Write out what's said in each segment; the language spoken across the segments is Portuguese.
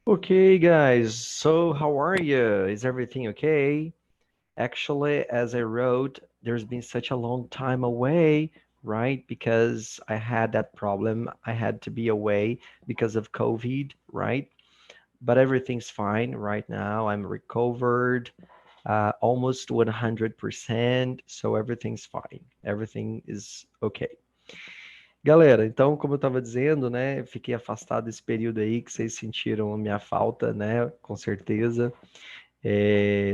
Okay, guys, so how are you? Is everything okay? Actually, as I wrote, there's been such a long time away, right? Because I had that problem. I had to be away because of COVID, right? But everything's fine right now. I'm recovered, almost 100%, so everything's fine. Everything is okay. Galera, então, como eu estava dizendo, né, fiquei afastado esse período aí que vocês sentiram a minha falta, né, com certeza.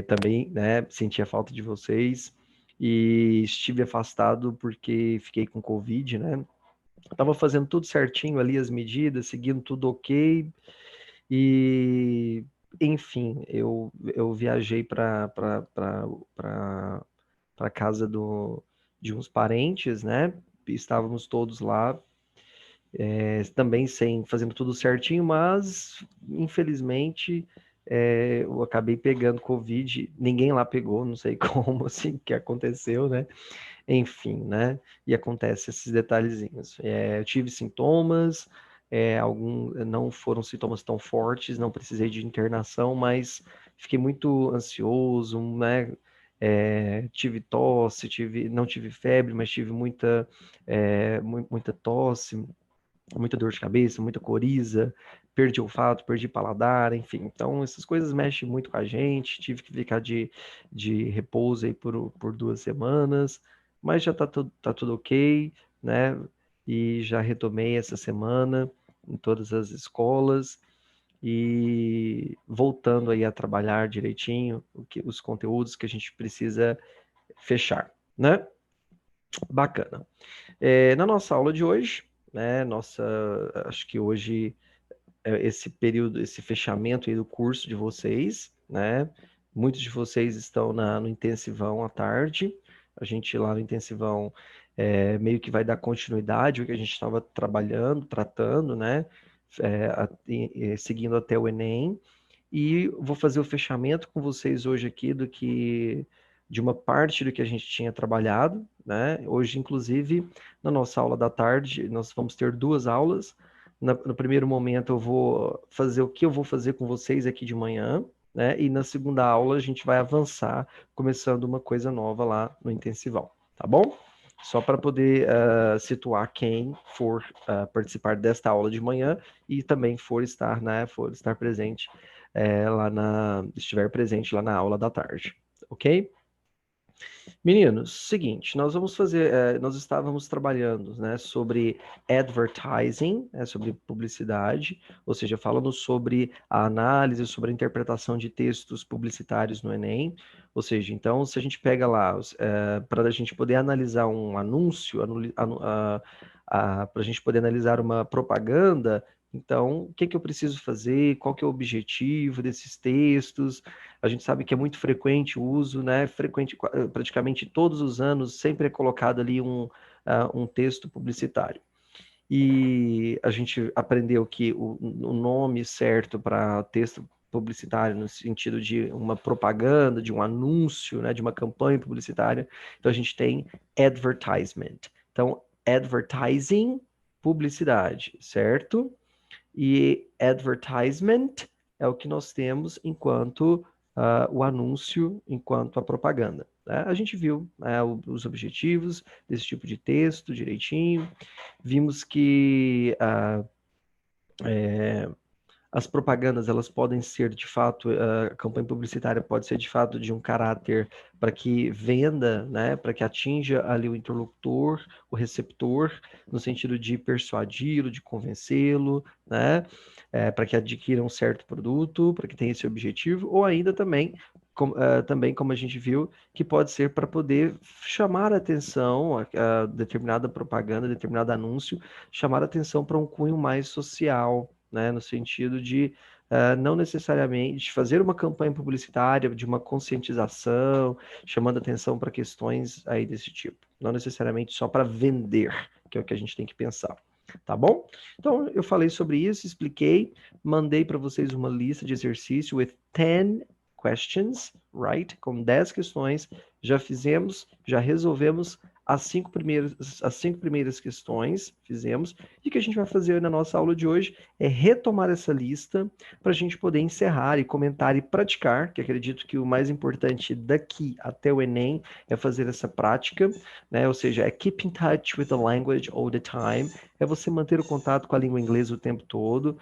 Também, né, senti a falta de vocês e estive afastado porque fiquei com Covid, né. Tava fazendo tudo certinho ali, as medidas, seguindo tudo ok e, enfim, eu viajei para casa de uns parentes, né. Estávamos todos lá também sem fazendo tudo certinho, mas infelizmente eu acabei pegando Covid. Ninguém lá pegou, não sei como, assim, que aconteceu, né? Enfim, né? E acontece esses detalhezinhos. Eu tive sintomas, não foram sintomas tão fortes, não precisei de internação, mas fiquei muito ansioso, né? Tive tosse, não tive febre, mas tive muita tosse, muita dor de cabeça, muita coriza, perdi olfato, perdi paladar, enfim. Então, essas coisas mexem muito com a gente. Tive que ficar de repouso aí por 2 semanas, mas já tá tudo ok, né? E já retomei essa semana em todas as escolas e voltando aí a trabalhar direitinho os conteúdos que a gente precisa fechar, né? Bacana. Na nossa aula de hoje, né, acho que hoje esse período, esse fechamento aí do curso de vocês, né? Muitos de vocês estão no intensivão à tarde. A gente lá no intensivão meio que vai dar continuidade ao que a gente estava trabalhando, tratando, né? Seguindo até o Enem. E vou fazer o fechamento com vocês hoje aqui de uma parte do que a gente tinha trabalhado, né? Hoje, inclusive, na nossa aula da tarde, nós vamos ter 2 aulas. No primeiro momento, eu vou fazer o que eu vou fazer com vocês aqui de manhã, né? E na segunda aula, a gente vai avançar, começando uma coisa nova lá no intensivão, tá bom? Só para poder situar quem for participar desta aula de manhã e também for estar presente estiver presente lá na aula da tarde, ok? Meninos, seguinte, nós estávamos trabalhando, né, sobre advertising, sobre publicidade, ou seja, falando sobre a análise, sobre a interpretação de textos publicitários no Enem, ou seja, então, se a gente pega lá, para a gente poder analisar um anúncio, para a gente poder analisar uma propaganda, então, o que eu preciso fazer? Qual que é o objetivo desses textos? A gente sabe que é muito frequente o uso, né? Frequente, praticamente todos os anos, sempre é colocado ali um texto publicitário. E a gente aprendeu que o nome certo para texto publicitário, no sentido de uma propaganda, de um anúncio, né, de uma campanha publicitária, então a gente tem advertisement. Então, advertising, publicidade, certo? E advertisement é o que nós temos enquanto o anúncio, enquanto a propaganda. Né? A gente viu os objetivos desse tipo de texto direitinho, vimos que as propagandas, elas podem ser de fato, a campanha publicitária pode ser de fato de um caráter para que venda, né, para que atinja ali o interlocutor, o receptor, no sentido de persuadi-lo, de convencê-lo, né, para que adquira um certo produto, para que tenha esse objetivo, ou ainda também, como a gente viu, que pode ser para poder chamar a atenção a determinada propaganda, determinado anúncio, chamar a atenção para um cunho mais social, né, no sentido de não necessariamente fazer uma campanha publicitária de uma conscientização, chamando atenção para questões aí desse tipo, não necessariamente só para vender, que é o que a gente tem que pensar. Tá bom? Então, eu falei sobre isso, expliquei, mandei para vocês uma lista de exercício with 10 questions, right? Com 10 questões, já fizemos, já resolvemos as cinco primeiras questões, fizemos, e o que a gente vai fazer na nossa aula de hoje é retomar essa lista para a gente poder encerrar e comentar e praticar, que acredito que o mais importante daqui até o Enem é fazer essa prática, né? Ou seja, é keep in touch with the language all the time, é você manter o contato com a língua inglesa o tempo todo,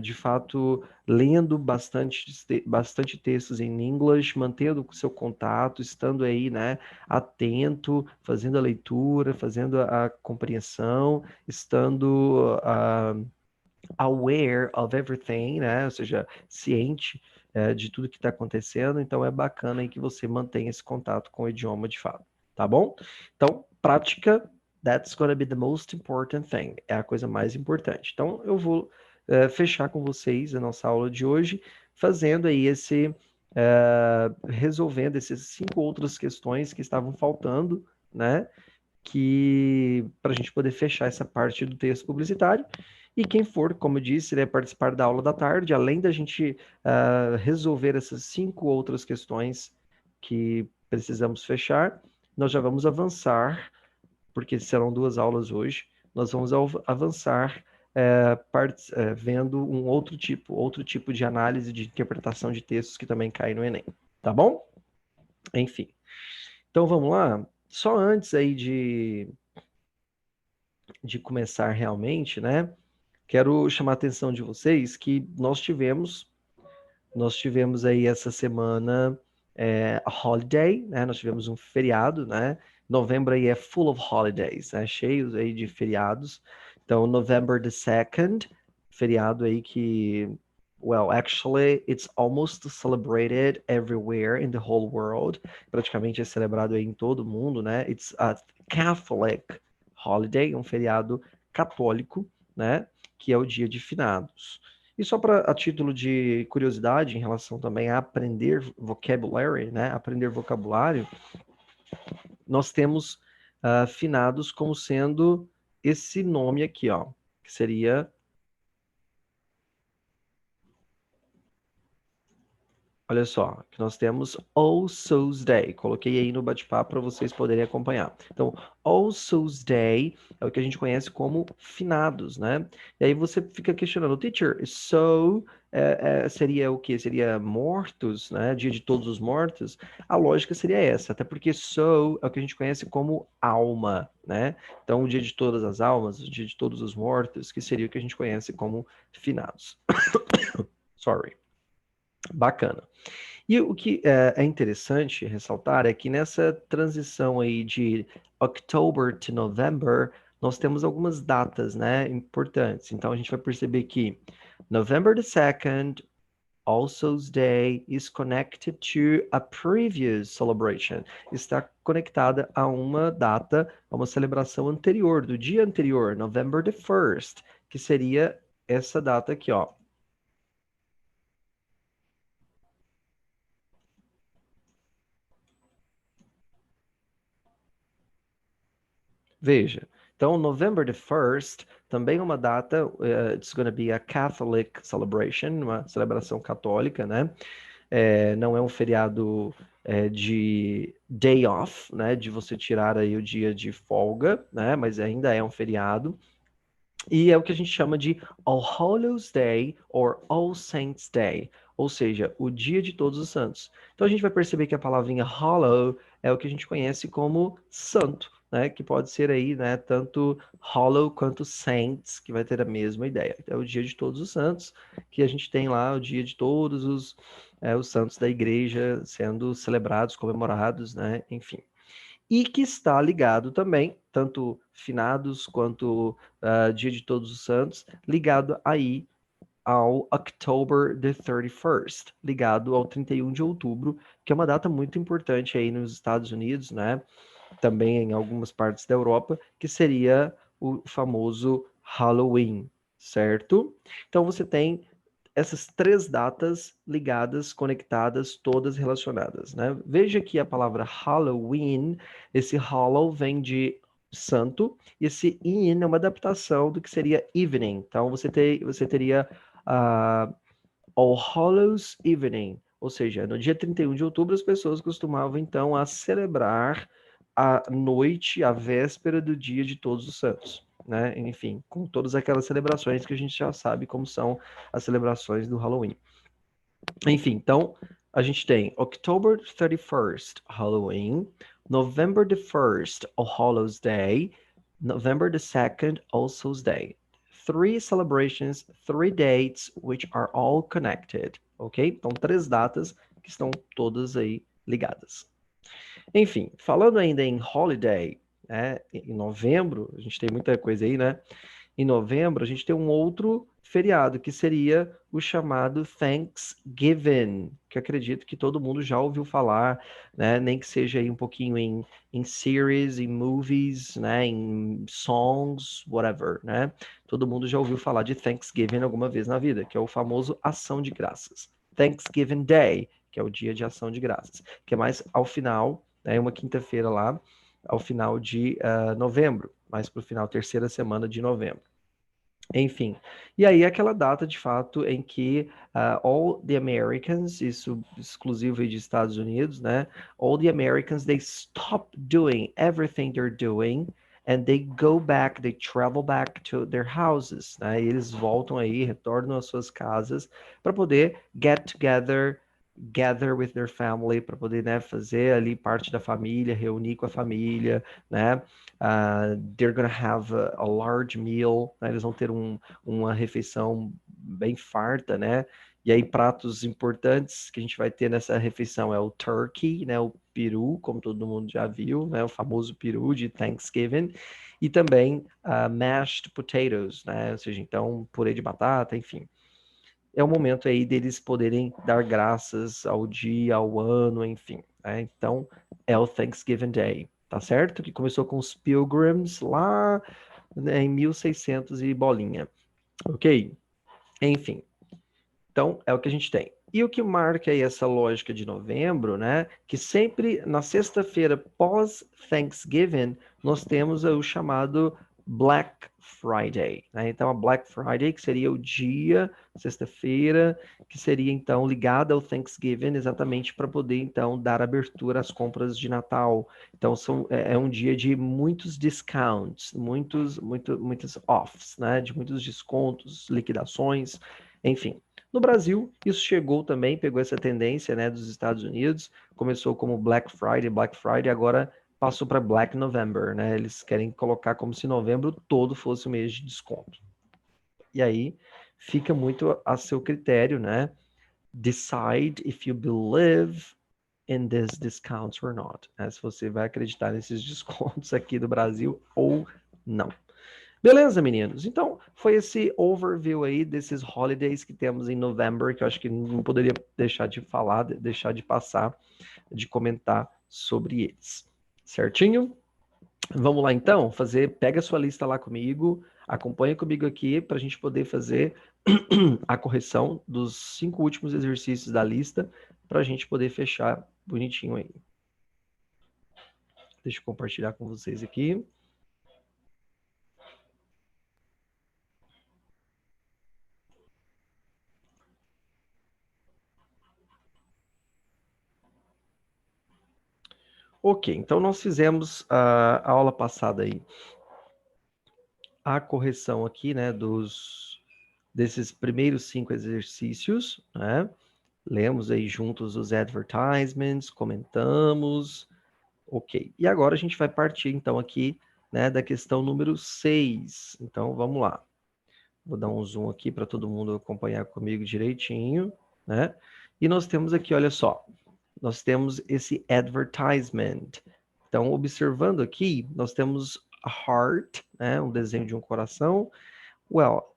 de fato, lendo bastante textos em inglês, mantendo o seu contato, estando aí, né, atento, fazendo a leitura, fazendo a compreensão, estando aware of everything, né, ou seja, ciente de tudo que está acontecendo. Então, é bacana aí que você mantenha esse contato com o idioma de fato, tá bom? Então, prática, that's gonna be the most important thing, é a coisa mais importante. Então, eu vou fechar com vocês a nossa aula de hoje, fazendo aí resolvendo essas 5 outras questões que estavam faltando, né? Que para a gente poder fechar essa parte do texto publicitário. E quem for, como eu disse, né, participar da aula da tarde, além da gente resolver essas 5 outras questões que precisamos fechar, nós já vamos avançar, porque serão 2 aulas hoje, nós vamos avançar vendo outro tipo de análise de interpretação de textos que também cai no Enem, tá bom? Enfim. Então vamos lá. Só antes aí de começar realmente, né? Quero chamar a atenção de vocês que nós tivemos aí essa semana a holiday, né? Nós tivemos um feriado, né? Novembro aí é full of holidays, né? Cheios aí de feriados. Então, November the 2nd, feriado aí que, well, actually, it's almost celebrated everywhere in the whole world. Praticamente é celebrado aí em todo o mundo, né? It's a Catholic holiday, um feriado católico, né? Que é o Dia de Finados. E só a título de curiosidade, em relação também a aprender vocabulary, né? Aprender vocabulário, nós temos finados como sendo esse nome aqui, ó, que seria, olha só, que nós temos All Souls Day. Coloquei aí no bate-papo para vocês poderem acompanhar. Então, All Souls Day é o que a gente conhece como finados, né? E aí você fica questionando, teacher, seria o quê? Seria mortos, né? Dia de Todos os Mortos? A lógica seria essa, até porque soul é o que a gente conhece como alma, né? Então, o dia de todas as almas, o dia de todos os mortos, que seria o que a gente conhece como finados. Sorry. Bacana. E o que é interessante ressaltar é que nessa transição aí de October to November, nós temos algumas datas, né, importantes. Então a gente vai perceber que November the 2nd, All Souls Day, is connected to a previous celebration. Está conectada a uma data, a uma celebração anterior, do dia anterior, November the 1st, que seria essa data aqui, ó. Veja, então November the 1st também é uma data, it's going to be a Catholic celebration, uma celebração católica, né? Não é um feriado de day off, né? De você tirar aí o dia de folga, né? Mas ainda é um feriado. E é o que a gente chama de All Hallows Day or All Saints Day, ou seja, o Dia de Todos os Santos. Então a gente vai perceber que a palavrinha hollow é o que a gente conhece como santo, né? Que pode ser aí, né? Tanto hollow quanto saints, que vai ter a mesma ideia. É o Dia de Todos os Santos, que a gente tem lá o dia de todos os santos da igreja sendo celebrados, comemorados, né? Enfim, e que está ligado também, tanto finados quanto Dia de Todos os Santos, ligado aí ao October the 31st, ligado ao 31 de outubro, que é uma data muito importante aí nos Estados Unidos, né? Também em algumas partes da Europa, que seria o famoso Halloween, certo? Então você tem essas 3 datas ligadas, conectadas, todas relacionadas, né? Veja que a palavra Halloween, esse Hallow vem de santo, e esse in é uma adaptação do que seria evening. Então você teria All Hallows Evening, ou seja, no dia 31 de outubro as pessoas costumavam então a celebrar a noite, a véspera do dia de Todos os Santos, né? Enfim, com todas aquelas celebrações que a gente já sabe como são as celebrações do Halloween. Enfim, então a gente tem October 31st, Halloween, November the 1st, All Hallows Day, November the 2nd, All Souls Day. 3 celebrations, 3 dates, which are all connected, ok? Então, 3 datas que estão todas aí ligadas. Enfim, falando ainda em holiday, né, em novembro, a gente tem muita coisa aí, né? Em novembro, a gente tem um outro feriado, que seria o chamado Thanksgiving, que acredito que todo mundo já ouviu falar, né? Nem que seja aí um pouquinho em series, em movies, né? Em songs, whatever, né? Todo mundo já ouviu falar de Thanksgiving alguma vez na vida, que é o famoso Ação de Graças. Thanksgiving Day, que é o dia de Ação de Graças, que é mais ao final, né? Uma quinta-feira lá, ao final de novembro, mais para o final, terceira semana de novembro. Enfim, e aí aquela data de fato em que all the Americans, isso exclusivo aí de Estados Unidos, né? All the Americans, they stop doing everything they're doing and they go back, they travel back to their houses, né? E eles voltam aí, retornam às suas casas para poder get together, gather with their family, para poder, né, fazer ali parte da família, reunir com a família, né? They're gonna have a large meal, né? Eles vão ter uma refeição bem farta, né? E aí pratos importantes que a gente vai ter nessa refeição é o turkey, né? O peru, como todo mundo já viu, né? O famoso peru de Thanksgiving. E também mashed potatoes, né? Ou seja, então purê de batata, enfim. É o momento aí deles poderem dar graças ao dia, ao ano, enfim, né? Então é o Thanksgiving Day, tá certo? Que começou com os Pilgrims lá, né, em 1600 e bolinha, ok? Enfim, então é o que a gente tem. E o que marca aí essa lógica de novembro, né? Que sempre na sexta-feira pós Thanksgiving nós temos o chamado Black Friday, né? Então a Black Friday, que seria o dia, sexta-feira, que seria então ligada ao Thanksgiving, exatamente para poder então dar abertura às compras de Natal. Então é um dia de muitos discounts, muitos offs, né? De muitos descontos, liquidações, enfim. No Brasil, isso chegou também, pegou essa tendência, né, dos Estados Unidos, começou como Black Friday, agora passou para Black November, né? Eles querem colocar como se novembro todo fosse o mês de desconto. E aí fica muito a seu critério, né? Decide if you believe in these discounts or not. Né? Se você vai acreditar nesses descontos aqui do Brasil ou não. Beleza, meninos? Então, foi esse overview aí desses holidays que temos em novembro, que eu acho que não poderia deixar de falar, deixar de passar, de comentar sobre eles. Certinho? Vamos lá então, pega a sua lista lá comigo, acompanha comigo aqui para a gente poder fazer a correção dos 5 últimos exercícios da lista, para a gente poder fechar bonitinho aí. Deixa eu compartilhar com vocês aqui. Ok, então nós fizemos a aula passada aí a correção aqui, né, desses primeiros 5 exercícios, né? Lemos aí juntos os advertisements, comentamos, ok. E agora a gente vai partir então aqui, né, da questão número 6. Então vamos lá. Vou dar um zoom aqui para todo mundo acompanhar comigo direitinho, né? E nós temos aqui, olha só, nós temos esse advertisement. Então, observando aqui, nós temos a heart, né? Um desenho de um coração. Well,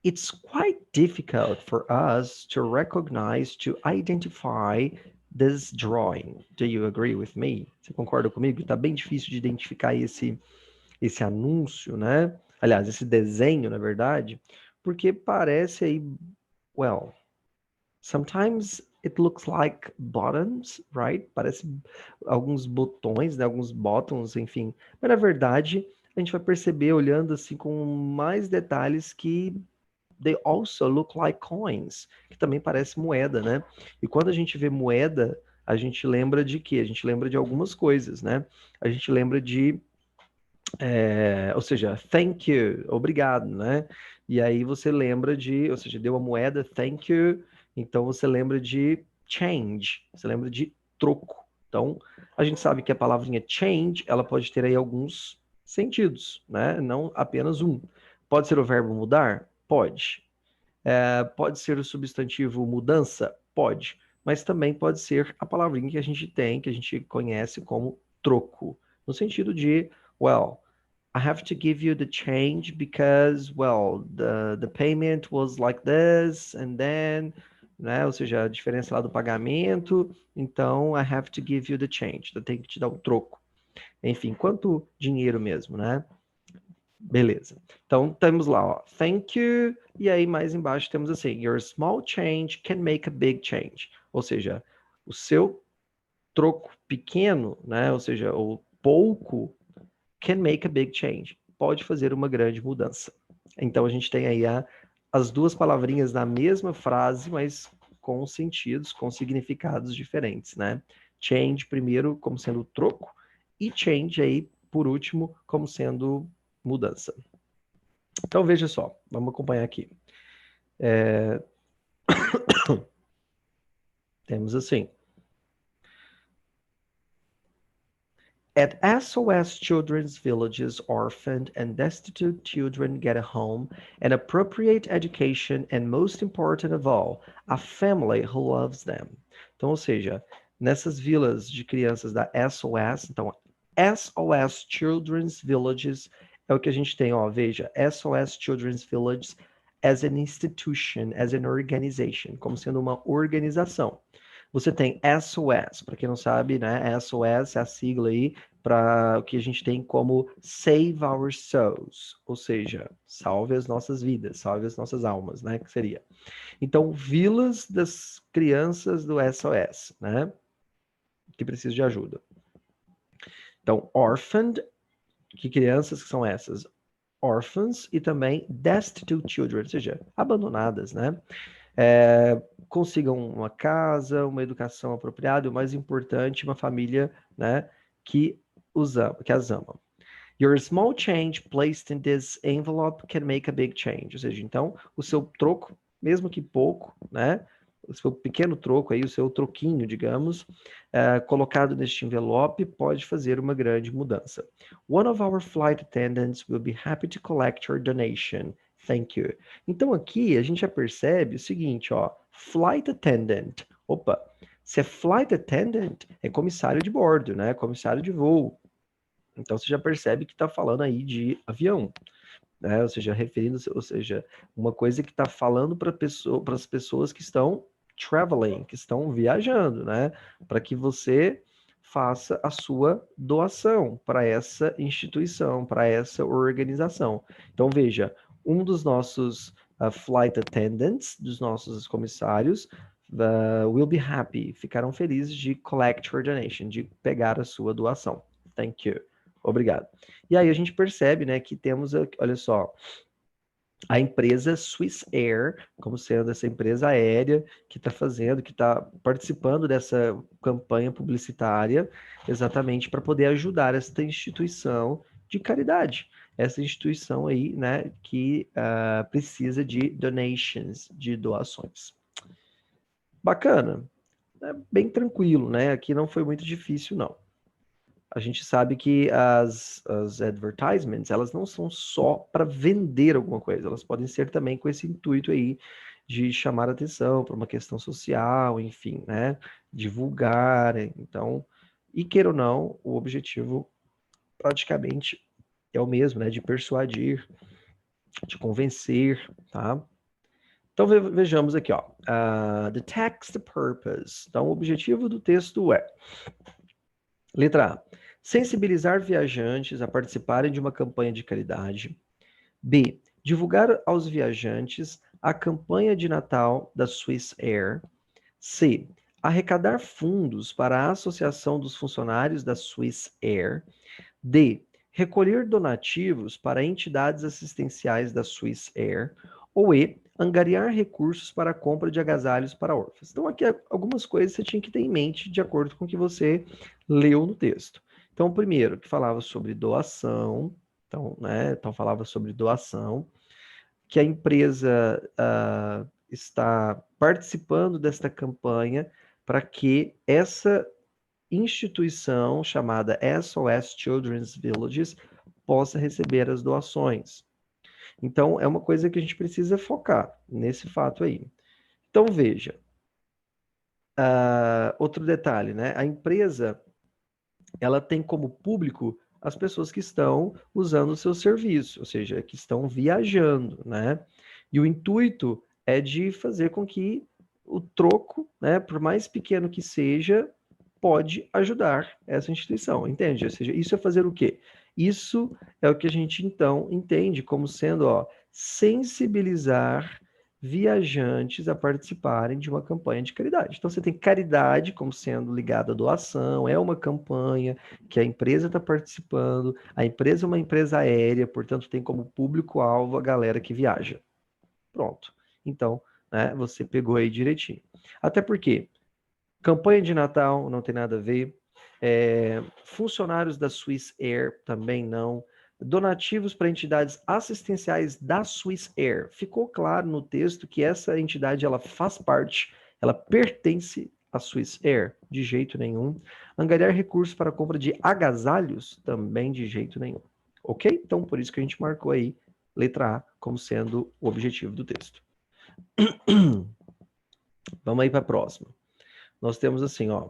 it's quite difficult for us to recognize, to identify this drawing. Do you agree with me? Você concorda comigo? Está bem difícil de identificar esse anúncio, né? Aliás, esse desenho, na verdade, porque parece aí, well, sometimes it looks like buttons, right? Parece alguns botões, né? Alguns buttons, enfim. Mas na verdade, a gente vai perceber olhando assim com mais detalhes que they also look like coins, que também parece moeda, né? E quando a gente vê moeda a gente lembra de quê? A gente lembra de algumas coisas, né? A gente lembra de, ou seja, thank you, obrigado, né? E aí você lembra de, ou seja, deu a moeda, thank you, então você lembra de change, você lembra de troco. Então, a gente sabe que a palavrinha change, ela pode ter aí alguns sentidos, né? Não apenas um. Pode ser o verbo mudar? Pode. Pode ser o substantivo mudança? Pode. Mas também pode ser a palavrinha que a gente tem, que a gente conhece como troco. No sentido de, well, I have to give you the change because, well, the payment was like this, and then, né? Ou seja, a diferença lá do pagamento, então I have to give you the change. Eu tenho que te dar o troco. Enfim, quanto dinheiro mesmo, né? Beleza. Então, temos lá, ó, thank you, e aí mais embaixo temos assim, your small change can make a big change. Ou seja, o seu troco pequeno, né, ou seja, o pouco, can make a big change. Pode fazer uma grande mudança. Então, a gente tem aí as duas palavrinhas na mesma frase, mas com sentidos, com significados diferentes, né? Change primeiro como sendo troco, e change aí, por último, como sendo mudança. Então, veja só, vamos acompanhar aqui. Temos assim. At SOS Children's Villages, orphaned and destitute children get a home, an appropriate education, and most important of all, a family who loves them. Então, ou seja, nessas vilas de crianças da SOS, então, SOS Children's Villages é o que a gente tem, ó, veja, SOS Children's Villages as an institution, as an organization, como sendo uma organização. Você tem SOS, para quem não sabe, né? SOS é a sigla aí para o que a gente tem como Save Our Souls, ou seja, salve as nossas vidas, salve as nossas almas, né? Que seria. Então, vilas das crianças do SOS, né? Que precisam de ajuda. Então, orphaned, que crianças que são essas? Orphans e também destitute children, ou seja, abandonadas, né? Consigam uma casa, uma educação apropriada, e o mais importante, uma família, né, que que as ama. Your small change placed in this envelope can make a big change. Ou seja, então, o seu troco, mesmo que pouco, né, o seu pequeno troco aí, o seu troquinho, digamos, colocado neste envelope pode fazer uma grande mudança. One of our flight attendants will be happy to collect your donation. Thank you. Então aqui a gente já percebe o seguinte, ó, flight attendant. Opa, se é flight attendant, é comissário de bordo, né? Comissário de voo. Então você já percebe que está falando aí de avião, né? Ou seja, referindo-se, ou seja, uma coisa que está falando para as pessoas que estão traveling, que estão viajando, né? Para que você faça a sua doação para essa instituição, para essa organização. Então veja, um dos nossos flight attendants, dos nossos comissários, will be happy, ficaram felizes de collect your donation, de pegar a sua doação. Thank you. Obrigado. E aí a gente percebe, né, que temos, olha só, a empresa Swiss Air, como sendo essa empresa aérea que está fazendo, que está participando dessa campanha publicitária, exatamente para poder ajudar esta instituição de caridade. Essa instituição aí, né, que precisa de donations, de doações. Bacana. É bem tranquilo, né? Aqui não foi muito difícil, não. A gente sabe que as advertisements, elas não são só para vender alguma coisa, elas podem ser também com esse intuito aí de chamar atenção para uma questão social, enfim, né? Divulgar, então, e queira ou não, o objetivo praticamente é o mesmo, né? De persuadir, de convencer, tá? Então vejamos aqui, ó. The text purpose. Então, o objetivo do texto é: letra A, sensibilizar viajantes a participarem de uma campanha de caridade. B, divulgar aos viajantes a campanha de Natal da Swiss Air. C, arrecadar fundos para a Associação dos Funcionários da Swiss Air. D, recolher donativos para entidades assistenciais da Swiss Air. Ou E, angariar recursos para a compra de agasalhos para órfãos. Então, aqui algumas coisas você tinha que ter em mente de acordo com o que você leu no texto. Então, o primeiro, que falava sobre doação, então, né, então falava sobre doação, que a empresa está participando desta campanha para que essa instituição chamada SOS Children's Villages possa receber as doações. Então, é uma coisa que a gente precisa focar nesse fato aí. Então, veja, outro detalhe, né? A empresa, ela tem como público as pessoas que estão usando o seu serviço, ou seja, que estão viajando, né? E o intuito é de fazer com que o troco, né, por mais pequeno que seja, pode ajudar essa instituição, entende? Ou seja, isso é fazer o quê? Isso é o que a gente, então, entende como sendo, ó, sensibilizar viajantes a participarem de uma campanha de caridade. Então, você tem caridade como sendo ligada à doação, é uma campanha que a empresa está participando, a empresa é uma empresa aérea, portanto, tem como público-alvo a galera que viaja. Pronto. Então, né, você pegou aí direitinho. Até porque campanha de Natal não tem nada a ver. Funcionários da Swiss Air também não. Donativos para entidades assistenciais da Swiss Air. Ficou claro no texto que essa entidade ela faz parte, ela pertence à Swiss Air, de jeito nenhum. Angariar recursos para a compra de agasalhos, também de jeito nenhum. Ok? Então, por isso que a gente marcou aí letra A como sendo o objetivo do texto. Vamos aí para a próxima. Nós temos assim, ó.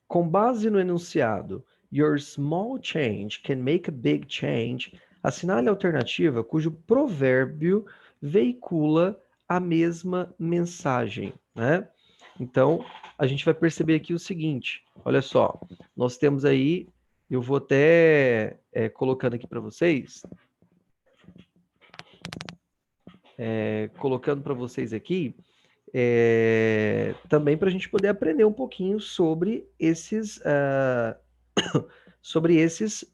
Com base no enunciado Your small change can make a big change, assinale a alternativa cujo provérbio veicula a mesma mensagem, né? Então, a gente vai perceber aqui o seguinte, olha só, nós temos aí, eu vou até colocando aqui para vocês, também para a gente poder aprender um pouquinho sobre esses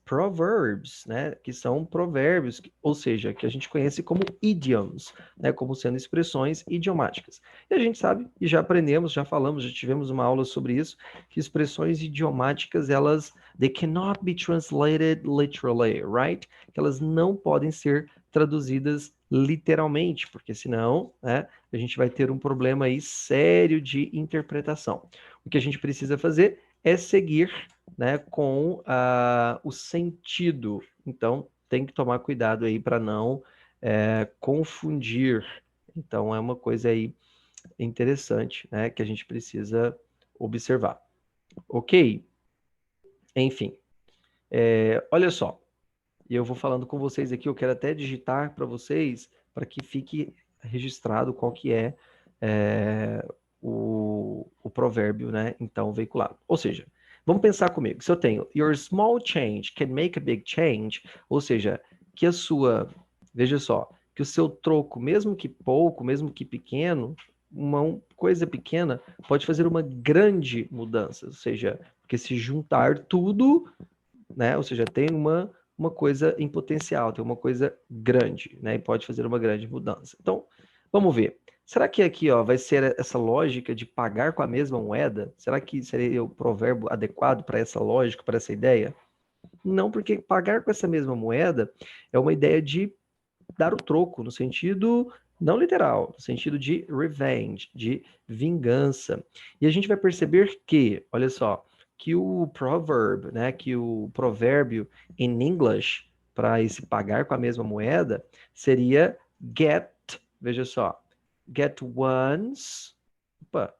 proverbs, né, que são provérbios, ou seja, que a gente conhece como idioms, né, como sendo expressões idiomáticas. E a gente sabe, e já aprendemos, já falamos, já tivemos uma aula sobre isso, que expressões idiomáticas, they cannot be translated literally, right? Que elas não podem ser traduzidas literalmente, porque senão, né, a gente vai ter um problema aí sério de interpretação. O que a gente precisa fazer é seguir, né, com o sentido. Então, tem que tomar cuidado aí para não confundir. Então, é uma coisa aí interessante, né, que a gente precisa observar. Ok? Enfim, olha só. Eu vou falando com vocês aqui, eu quero até digitar para vocês, para que fique registrado qual que o provérbio, né, então veiculado. Ou seja, vamos pensar comigo, se eu tenho your small change can make a big change, ou seja, que a sua, veja só, que o seu troco, mesmo que pouco, mesmo que pequeno, uma coisa pequena pode fazer uma grande mudança, ou seja, porque se juntar tudo, né, ou seja, tem uma coisa em potencial, tem uma coisa grande, né, e pode fazer uma grande mudança. Então, vamos ver. Será que aqui, ó, vai ser essa lógica de pagar com a mesma moeda? Será que seria o provérbio adequado para essa lógica, para essa ideia? Não, porque pagar com essa mesma moeda é uma ideia de dar o troco, no sentido não literal, no sentido de revenge, de vingança. E a gente vai perceber que, olha só, que o proverb, né, que o provérbio in English para esse pagar com a mesma moeda seria get, veja só, get one's, opa,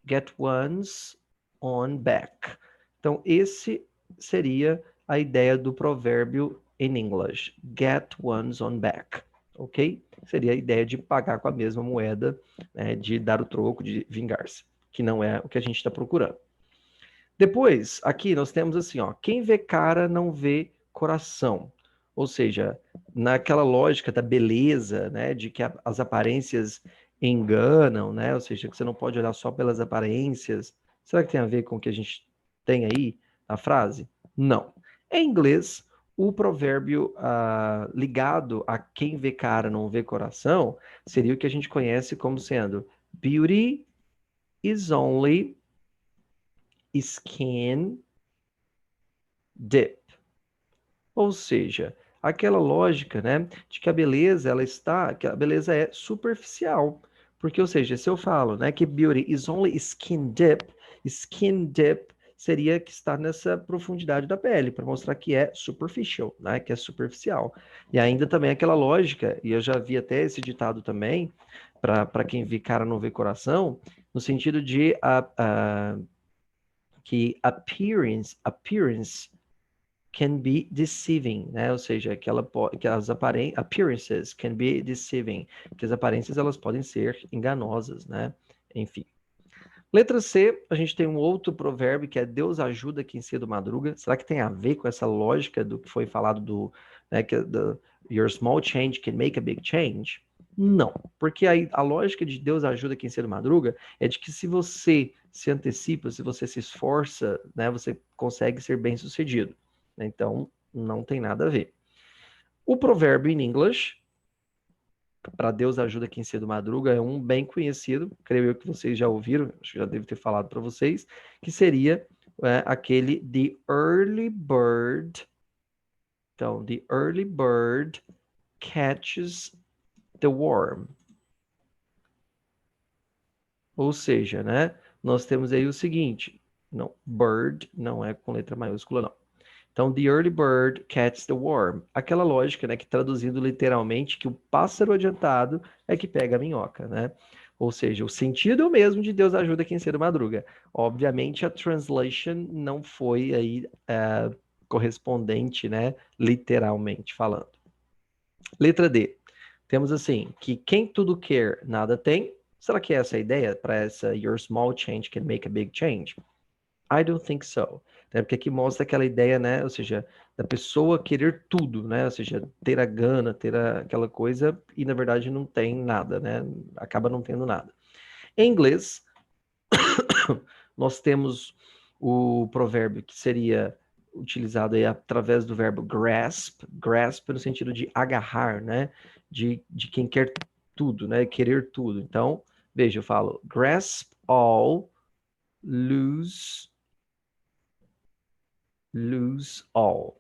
get one's on back. Então, esse seria a ideia do provérbio in English, get one's on back, ok? Seria a ideia de pagar com a mesma moeda, né, de dar o troco, de vingar-se, que não é o que a gente está procurando. Depois, aqui nós temos assim, ó, quem vê cara não vê coração. Ou seja, naquela lógica da beleza, né, de que as aparências enganam, né? Ou seja, que você não pode olhar só pelas aparências. Será que tem a ver com o que a gente tem aí na frase? Não. Em inglês, O provérbio ligado a quem vê cara não vê coração seria o que a gente conhece como sendo beauty is only skin deep. Ou seja, aquela lógica, né, de que que a beleza é superficial. Porque, ou seja, se eu falo, né, que beauty is only skin deep seria que está nessa profundidade da pele, para mostrar que é superficial, né, que é superficial. E ainda também aquela lógica, e eu já vi até esse ditado também, para quem vê cara não vê coração, no sentido de que appearance can be deceiving, né? Ou seja, que as appearances can be deceiving, que as aparências elas podem ser enganosas, né? Enfim. Letra C, a gente tem um outro provérbio que é Deus ajuda quem cedo madruga. Será que tem a ver com essa lógica do que foi falado né, que your small change can make a big change? Não, porque a lógica de Deus ajuda quem cedo madruga é de que se você se antecipa, se você se esforça, né, você consegue ser bem-sucedido. Então, não tem nada a ver. O provérbio em inglês, para Deus ajuda quem cedo madruga, é um bem conhecido, creio eu que vocês já ouviram, acho que já devo ter falado para vocês, que seria aquele the early bird. Então, the early bird catches the worm. Ou seja, né, nós temos aí o seguinte, não, bird não é com letra maiúscula, não. Então, the early bird catches the worm. Aquela lógica, né, que traduzindo literalmente, que o pássaro adiantado é que pega a minhoca, né? Ou seja, o sentido é o mesmo de Deus ajuda quem cedo madruga. Obviamente, a translation não foi aí correspondente, né, literalmente falando. Letra D. Temos assim, que quem tudo quer, nada tem. Será que é essa a ideia para essa your small change can make a big change? I don't think so. Porque aqui mostra aquela ideia, né? Ou seja, da pessoa querer tudo, né? Ou seja, ter a gana, aquela coisa e na verdade não tem nada, né? Acaba não tendo nada. Em inglês, nós temos o provérbio que seria utilizado aí através do verbo grasp no sentido de agarrar, né? De quem quer tudo, né? Querer tudo. Então, veja, eu falo grasp all, lose all.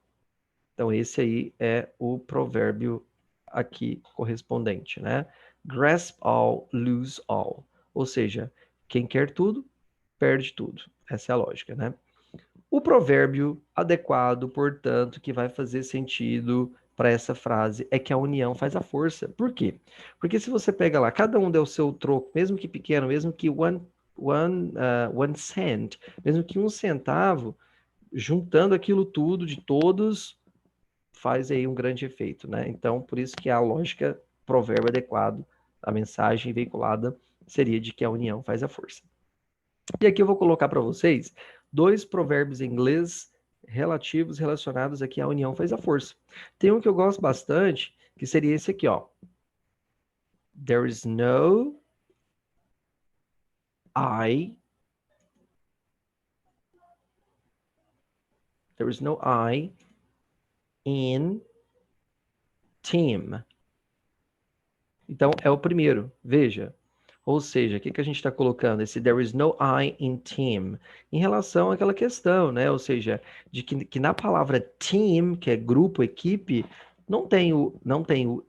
Então, esse aí é o provérbio aqui correspondente, né? Grasp all, lose all. Ou seja, quem quer tudo, perde tudo. Essa é a lógica, né? O provérbio adequado, portanto, que vai fazer sentido para essa frase é que a união faz a força. Por quê? Porque se você pega lá, cada um deu o seu troco, mesmo que pequeno, mesmo que one cent, mesmo que um centavo, juntando aquilo tudo de todos, faz aí um grande efeito, né? Então, por isso que a lógica, provérbio adequado, a mensagem veiculada seria de que a união faz a força. E aqui eu vou colocar para vocês 2 provérbios em inglês relacionados aqui à união faz a força. Tem um que eu gosto bastante, que seria esse aqui, ó. There is no I in team. Então, é o primeiro. Veja. Ou seja, o que a gente está colocando? Esse there is no I in team. Em relação àquela questão, né? Ou seja, de que na palavra team, que é grupo, equipe, não tem o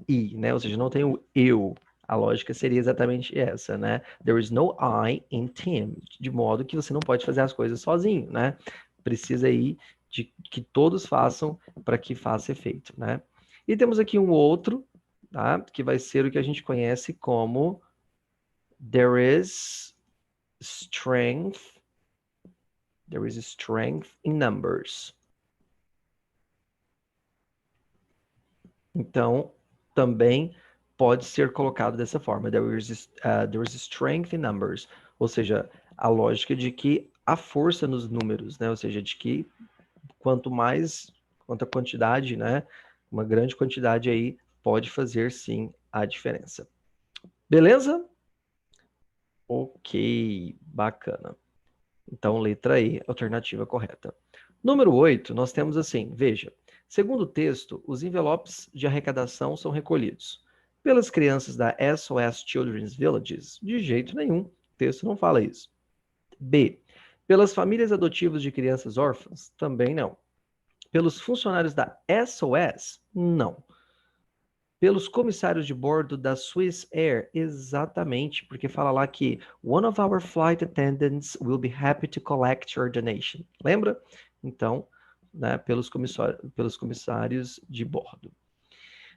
I, né? Ou seja, não tem o eu. A lógica seria exatamente essa, né? There is no I in team. De modo que você não pode fazer as coisas sozinho, né? Precisa aí de que todos façam para que faça efeito, né? E temos aqui um outro, tá? Que vai ser o que a gente conhece como there is strength in numbers. Então, também pode ser colocado dessa forma. There is strength in numbers. Ou seja, a lógica de que há força nos números, né? Ou seja, de que quanto a quantidade, né? Uma grande quantidade aí pode fazer sim a diferença. Beleza? Ok, bacana. Então, letra E, alternativa correta. Número 8, nós temos assim, veja, Segundo o texto, os envelopes de arrecadação são recolhidos pelas crianças da SOS Children's Villages. De jeito nenhum, o texto não fala isso. B. Pelas famílias adotivas de crianças órfãs? Também não. Pelos funcionários da SOS? Não. Pelos comissários de bordo da Swiss Air? Exatamente, porque fala lá que one of our flight attendants will be happy to collect your donation. Lembra? Então, né, pelos comissários de bordo.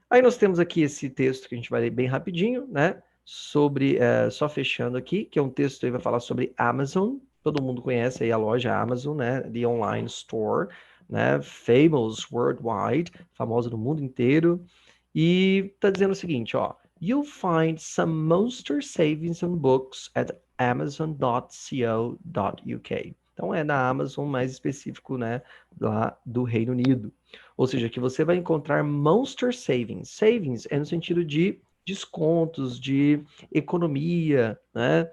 Aí nós temos aqui esse texto que a gente vai ler bem rapidinho, né? Sobre, só fechando aqui, que é um texto que vai falar sobre Amazon. Todo mundo conhece aí a loja Amazon, né? The Online Store, né? Famous worldwide, famosa no mundo inteiro. E tá dizendo o seguinte, ó. You'll find some monster savings on books at amazon.co.uk. Então é na Amazon mais específico, né? Lá do Reino Unido. Ou seja, que você vai encontrar monster savings. Savings é no sentido de descontos, de economia, né?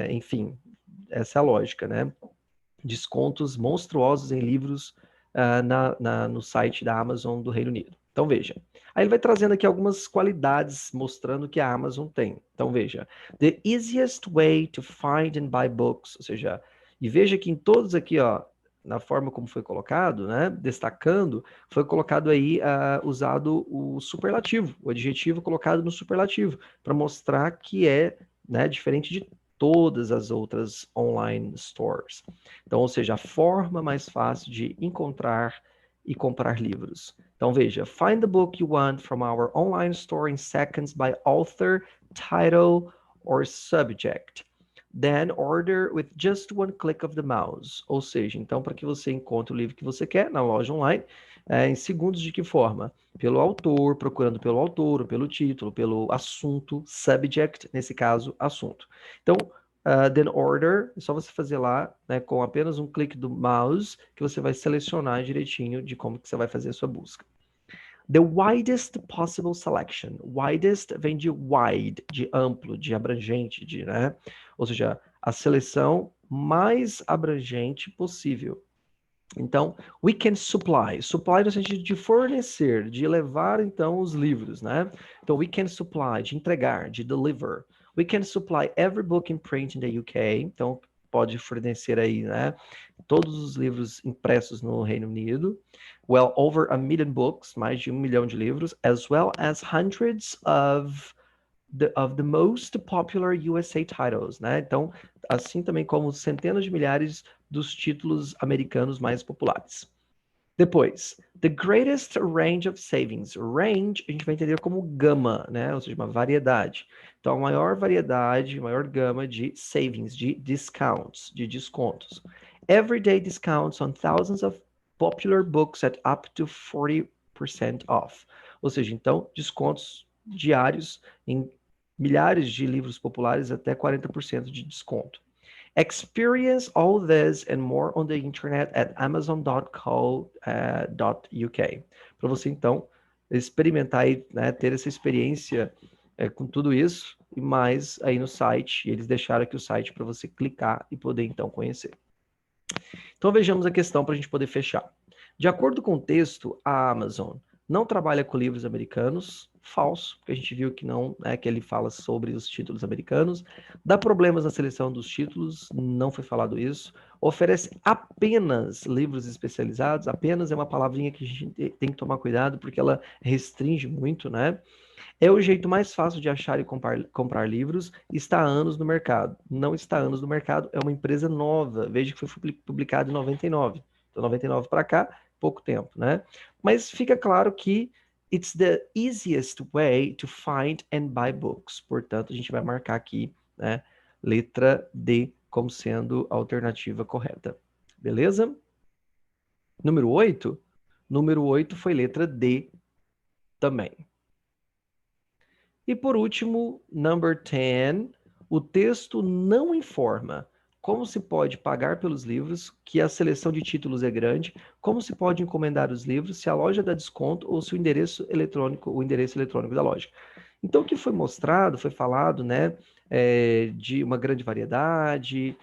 Enfim, essa é a lógica, né? Descontos monstruosos em livros no site da Amazon do Reino Unido. Então, veja. Aí ele vai trazendo aqui algumas qualidades mostrando que a Amazon tem. Então, veja. The easiest way to find and buy books. Ou seja, e veja que em todos aqui, ó, na forma como foi colocado, né, destacando, foi colocado aí, usado o superlativo, o adjetivo colocado no superlativo, para mostrar que é, né, diferente de todas as outras online stores. Então, ou seja, a forma mais fácil de encontrar e comprar livros. Então, veja, find the book you want from our online store in seconds by author, title, or subject. Then order with just one click of the mouse. Ou seja, então, para que você encontre o livro que você quer na loja online, em segundos de que forma? Pelo autor, procurando pelo autor, ou pelo título, pelo assunto, subject, nesse caso, assunto. Então, then order, é só você fazer lá, né, com apenas um clique do mouse, que você vai selecionar direitinho de como que você vai fazer a sua busca. The widest possible selection. Widest vem de wide, de amplo, de abrangente, de, né? Ou seja, a seleção mais abrangente possível. Então, we can supply. Supply no sentido de fornecer, de levar, então, os livros, né? Então, we can supply, de entregar, de deliver. We can supply every book in print in the UK. Então, pode fornecer aí, né? Todos os livros impressos no Reino Unido. Well, over 1 million books, mais de 1 milhão de livros, as well as hundreds of the most popular USA titles, né? Então, assim também como centenas de milhares dos títulos americanos mais populares. Depois, the greatest range of savings. Range, a gente vai entender como gama, né? Ou seja, uma variedade. Então, a maior variedade, maior gama de savings, de discounts, de descontos. Everyday discounts on thousands of popular books at up to 40% off. Ou seja, então, descontos diários em milhares de livros populares até 40% de desconto. Experience all this and more on the internet at amazon.co.uk. Para você, então, experimentar e, né, ter essa experiência com tudo isso e mais aí no site. Eles deixaram aqui o site para você clicar e poder, então, conhecer. Então, vejamos a questão para a gente poder fechar. De acordo com o texto, a Amazon não trabalha com livros americanos, falso, porque a gente viu que não, né, que ele fala sobre os títulos americanos, dá problemas na seleção dos títulos, não foi falado isso, oferece apenas livros especializados, apenas é uma palavrinha que a gente tem que tomar cuidado, porque ela restringe muito, né? É o jeito mais fácil de achar e comprar livros, está há anos no mercado. Não está há anos no mercado, é uma empresa nova, veja que foi publicado em 99. Então, 99 para cá, pouco tempo, né? Mas fica claro que it's the easiest way to find and buy books. Portanto, a gente vai marcar aqui, né, letra D como sendo a alternativa correta. Beleza? Número 8? Número 8 foi letra D também. E por último, number 10, o texto não informa como se pode pagar pelos livros, que a seleção de títulos é grande, como se pode encomendar os livros, se a loja dá desconto ou se o endereço eletrônico da loja. Então, o que foi mostrado, foi falado, né, de uma grande variedade,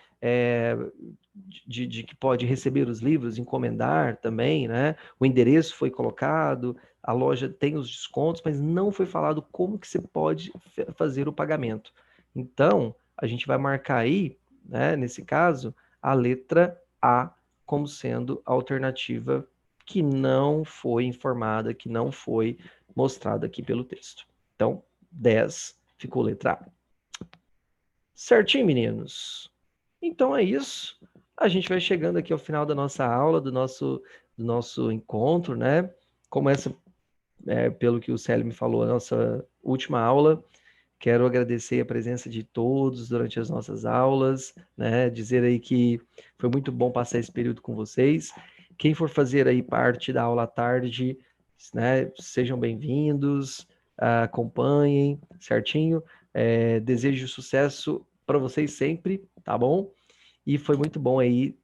de que pode receber os livros, encomendar também, né? O endereço foi colocado, a loja tem os descontos, mas não foi falado como que você pode fazer o pagamento. Então, a gente vai marcar aí, né, nesse caso, a letra A como sendo a alternativa que não foi informada, que não foi mostrada aqui pelo texto. Então, 10 ficou letra A. Certinho, meninos? Então é isso. A gente vai chegando aqui ao final da nossa aula, do nosso encontro, né? Como essa, pelo que o Célio me falou, a nossa última aula. Quero agradecer a presença de todos durante as nossas aulas, né? Dizer aí que foi muito bom passar esse período com vocês. Quem for fazer aí parte da aula à tarde, né? Sejam bem-vindos, acompanhem, certinho? Desejo sucesso para vocês sempre, tá bom? E foi muito bom aí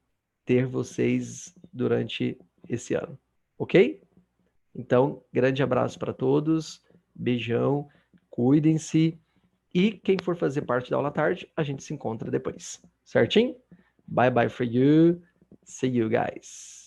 ter vocês durante esse ano, ok? Então, grande abraço para todos, beijão, cuidem-se. E quem for fazer parte da aula à tarde, a gente se encontra depois. Certinho? Bye bye for you. See you guys.